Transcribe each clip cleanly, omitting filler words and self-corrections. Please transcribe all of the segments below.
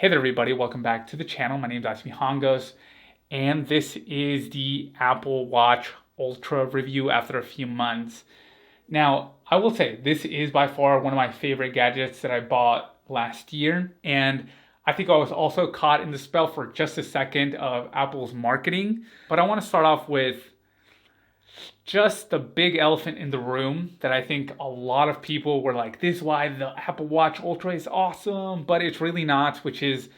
Hey there everybody, welcome back to the channel. My name is Asmi Hongos, and this is the Apple Watch Ultra review after a few months. Now, I will say this is by far one of my favorite gadgets that I bought last year, and I think I was also caught in the spell for just a second of Apple's marketing. But I want to start off with just the big elephant in the room that I think a lot of people were like, this is why the Apple Watch Ultra is awesome, but it's really not, which is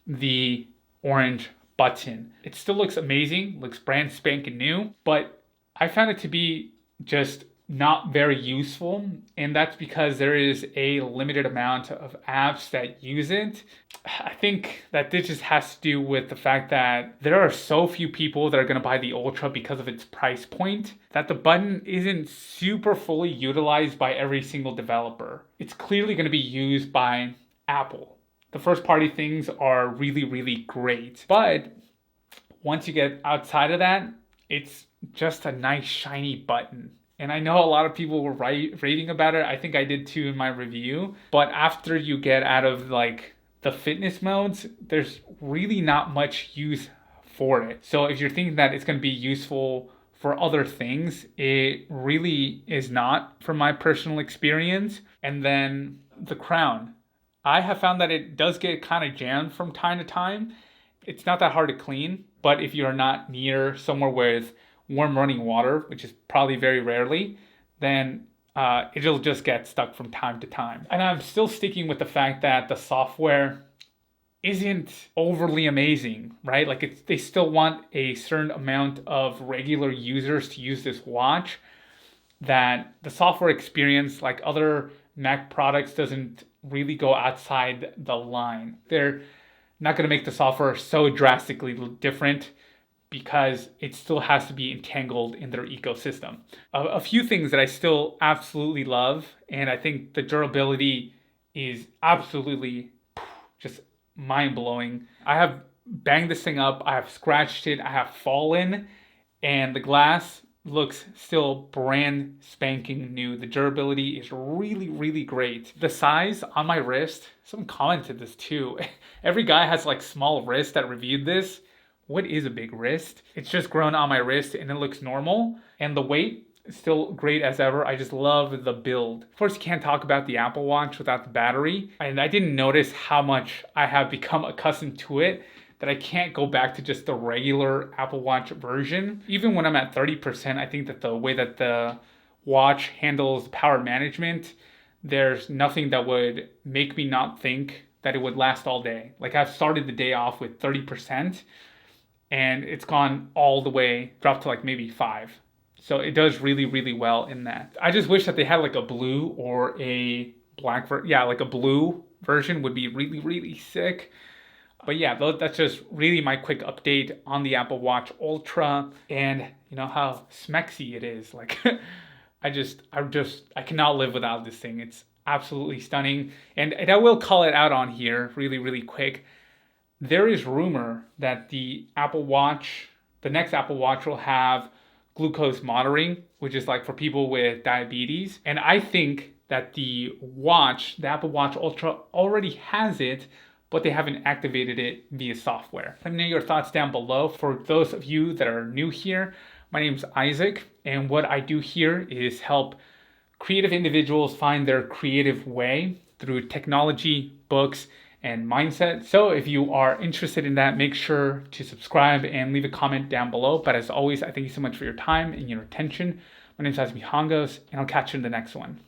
the orange button. It still looks amazing, looks brand spanking new, but I found it to be just not very useful, and that's because there is a limited amount of apps that use it. I think that this just has to do with the fact that there are so few people that are going to buy the Ultra because of its price point that the button isn't super fully utilized by every single developer. It's clearly going to be used by Apple. The first party things are really, really great, but once you get outside of that, it's just a nice shiny button. And I know a lot of people were raving about it. I think I did too in my review. But after you get out of like the fitness modes, there's really not much use for it. So if you're thinking that it's going to be useful for other things, it really is not from my personal experience. And then the crown. I have found that it does get kind of jammed from time to time. It's not that hard to clean, but if you're not near somewhere with warm running water, which is probably very rarely, then it'll just get stuck from time to time. And I'm still sticking with the fact that the software isn't overly amazing, right? Like they still want a certain amount of regular users to use this watch, that the software experience, like other Mac products, doesn't really go outside the line. They're not going to make the software so drastically different because it still has to be entangled in their ecosystem. A few things that I still absolutely love, and I think the durability is absolutely just mind-blowing. I have banged this thing up, I have scratched it, I have fallen, and the glass looks still brand spanking new. The durability is really, really great. The size on my wrist, someone commented this too. Every guy has like small wrists that reviewed this. What is a big wrist? It's just grown on my wrist and it looks normal. And the weight is still great as ever. I just love the build. Of course, you can't talk about the Apple Watch without the battery. And I didn't notice how much I have become accustomed to it that I can't go back to just the regular Apple Watch version. Even when I'm at 30%, I think that the way that the watch handles power management, there's nothing that would make me not think that it would last all day. Like I've started the day off with 30%. And it's gone all the way, dropped to like maybe 5. So it does really, really well in that. I just wish that they had like a blue or a black like a blue version would be really, really sick. But yeah, that's just really my quick update on the Apple Watch Ultra and you know how smexy it is. Like I cannot live without this thing. It's absolutely stunning. And I will call it out on here really, really quick. There is rumor that the next Apple Watch will have glucose monitoring, which is like for people with diabetes. And I think that the Apple Watch Ultra already has it, but they haven't activated it via software. Let me know your thoughts down below. For those of you that are new here, my name is Isaac, and what I do here is help creative individuals find their creative way through technology, books, and mindset. So if you are interested in that, make sure to subscribe and leave a comment down below. But as always, I thank you so much for your time and your attention. My name is Asmi Hongos, and I'll catch you in the next one.